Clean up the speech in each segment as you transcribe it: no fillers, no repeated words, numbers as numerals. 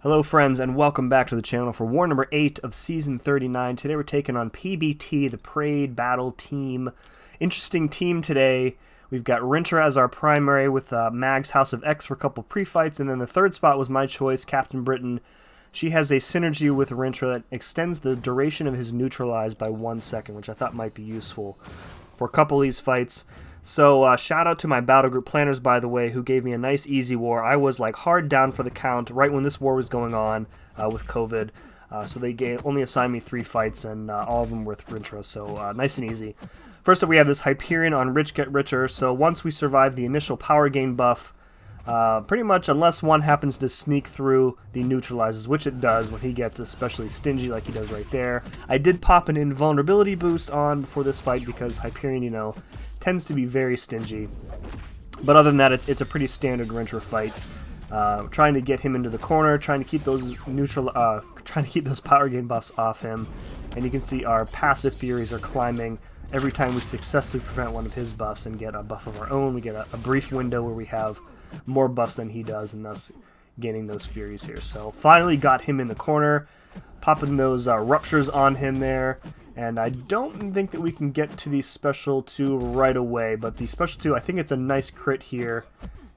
Hello friends and welcome back to the channel for war number 8 of season 39. Today we're taking on PBT, the Parade Battle Team. Interesting team today. We've got Rintrah as our primary with Mag's House of X for a couple pre-fights, and then the third spot was my choice, Captain Britain. She has a synergy with Rintrah that extends the duration of his neutralize by 1 second, which I thought might be useful for a couple of these fights. So shout out to my battle group planners, by the way, who gave me a nice easy war. I was like hard down for the count right when this war was going on with COVID. So they only assigned me 3 fights, and all of them were with Rintrah, so nice and easy. First up, we have this HYPERION on Rich Get Richer. So once we survive the initial power gain buff, pretty much unless one happens to sneak through the neutralizes, which it does when he gets especially stingy like he does right there. I did pop an invulnerability boost on for this fight because Hyperion, you know, tends to be very stingy. But other than that, it's a pretty standard Rintrah fight. Trying to get him into the corner, trying to keep those power gain buffs off him, and you can see our passive furies are climbing. Every time we successfully prevent one of his buffs and get a buff of our own, we get a brief window where we have more buffs than he does, and thus gaining those furies here. So finally got him in the corner, popping those ruptures on him there, and I don't think that we can get to the special 2 right away, but the special 2, I think it's a nice crit here,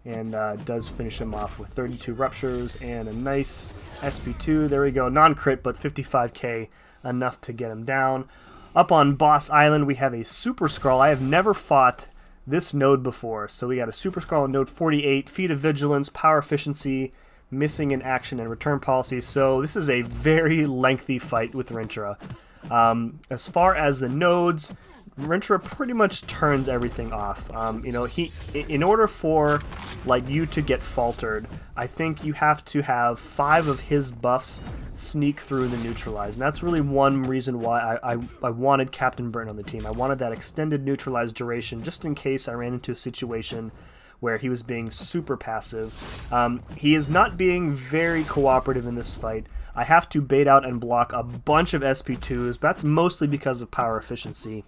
and does finish him off with 32 ruptures and a nice SP2. There we go, non-crit, but 55k, enough to get him down. Up on Boss Island, we have a Super SKRULL. I have never fought this node before. So we got a Super SKRULL on node 48, Feat of Vigilance, Power Efficiency, Missing in Action, and Return Policy. So this is a very lengthy fight with Rintrah. As far as the nodes, Rintrah pretty much turns everything off. You know, in order for like you to get faltered, I think you have to have 5 of his buffs sneak through the neutralize, and that's really one reason why I wanted Captain Britain on the team. I wanted that extended neutralize duration just in case I ran into a situation where he was being super passive. He is not being very cooperative in this fight. I have to bait out and block a bunch of SP2s, but that's mostly because of power efficiency.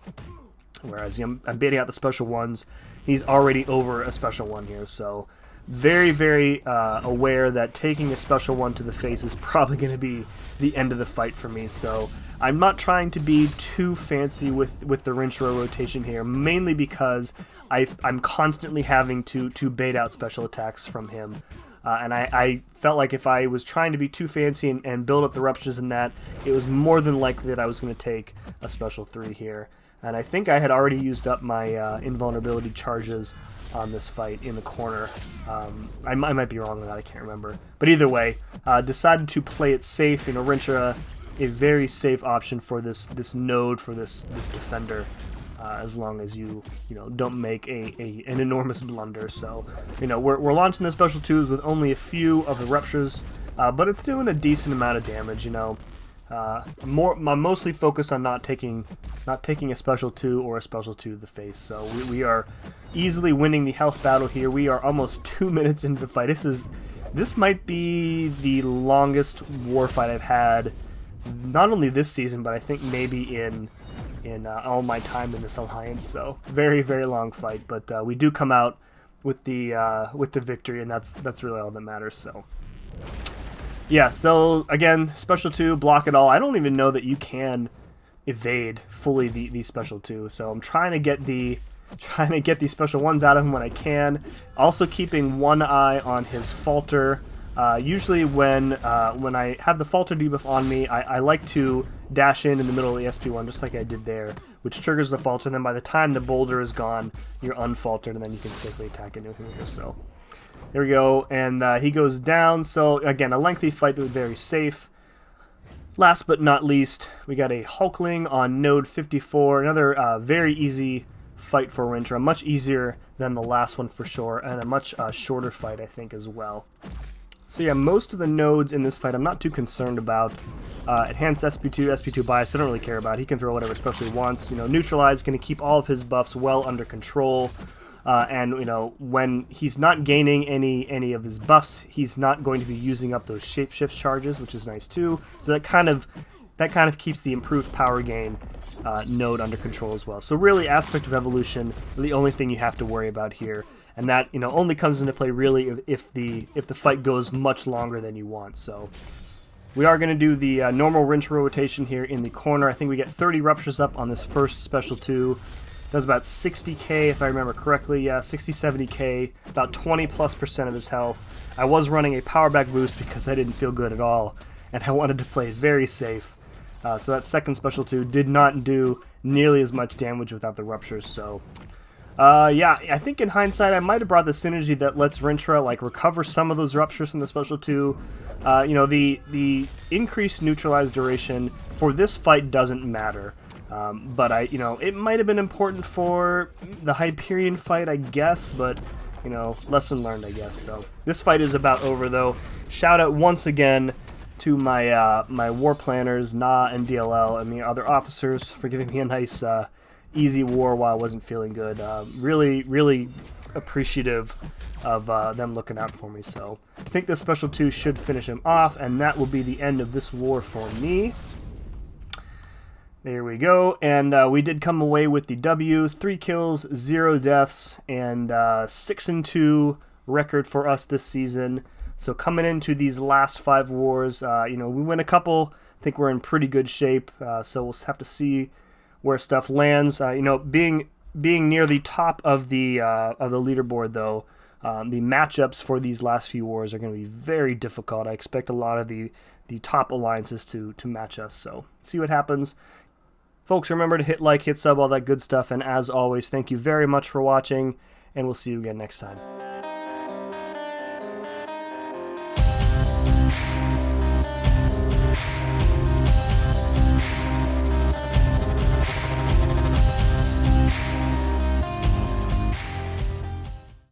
Whereas I'm baiting out the special ones, he's already over a special 1 here, so very, very aware that taking a special 1 to the face is probably going to be the end of the fight for me. So I'm not trying to be too fancy with the Rintrah rotation here, mainly because I'm constantly having to bait out special attacks from him. And I felt like if I was trying to be too fancy and build up the ruptures in that, it was more than likely that I was going to take a special 3 here. And I think I had already used up my invulnerability charges on this fight in the corner. I might be wrong on that, I can't remember. But either way, decided to play it safe. You know, Rintrah, a very safe option for this node, for this defender, as long as you don't make an enormous blunder. So, you know, we're launching the special 2s with only a few of the ruptures, but it's doing a decent amount of damage. You know, I'm mostly focused on not taking a special 2 or a special 2 to the face. So we are easily winning the health battle here. We are almost 2 minutes into the fight. This might be the longest war fight I've had, not only this season, but I think maybe in all my time in this alliance. So very, very long fight, but we do come out with the victory, and that's really all that matters. So yeah, so again, special 2, block it all. I don't even know that you can evade fully the special 2, so I'm trying to get the special 1s out of him when I can. Also keeping one eye on his falter. Usually when I have the falter debuff on me, I like to dash in the middle of the SP1 just like I did there, which triggers the falter, and then by the time the boulder is gone, you're unfaltered, and then you can safely attack into him here. So there we go, and he goes down. So again, a lengthy fight, but very safe. Last but not least, we got a HULKLING on node 54. Another very easy fight for Rintrah, much easier than the last one for sure, and a much shorter fight, I think, as well. So yeah, most of the nodes in this fight I'm not too concerned about. Enhanced SP2, SP2 bias, I don't really care about. He can throw whatever special he wants. You know, neutralize, going to keep all of his buffs well under control. And you know, when he's not gaining any of his buffs, he's not going to be using up those shapeshift charges, which is nice too. So that kind of keeps the improved power gain node under control as well. So really, aspect of evolution, the only thing you have to worry about here. and that only comes into play really if the fight goes much longer than you want. So we are going to do the normal Rintrah rotation here in the corner. I think we get 30 ruptures up on this first special 2. Does about 60k if I remember correctly. Yeah, 60-70k, about 20+% of his health. I was running a power back boost because I didn't feel good at all, and I wanted to play very safe. So that second special 2 did not do nearly as much damage without the ruptures. So yeah, I think in hindsight I might have brought the synergy that lets Rintrah like recover some of those ruptures from the special 2. The increased neutralized duration for this fight doesn't matter. But it might have been important for the Hyperion fight, I guess, but, lesson learned, I guess. So this fight is about over, though. Shout out once again to my my war planners, Na and DLL, and the other officers for giving me a nice, easy war while I wasn't feeling good. Really, really appreciative of them looking out for me. So I think this special 2 should finish him off, and that will be the end of this war for me. There we go, and we did come away with the W, 3 kills, 0 deaths, and 6-2 record for us this season. So coming into these last 5 wars, we win a couple. I think we're in pretty good shape. So we'll have to see where stuff lands. Being near the top of the leaderboard, though, the matchups for these last few wars are going to be very difficult. I expect a lot of the top alliances to match us. So see what happens. Folks, remember to hit like, hit sub, all that good stuff, and as always, thank you very much for watching, and we'll see you again next time.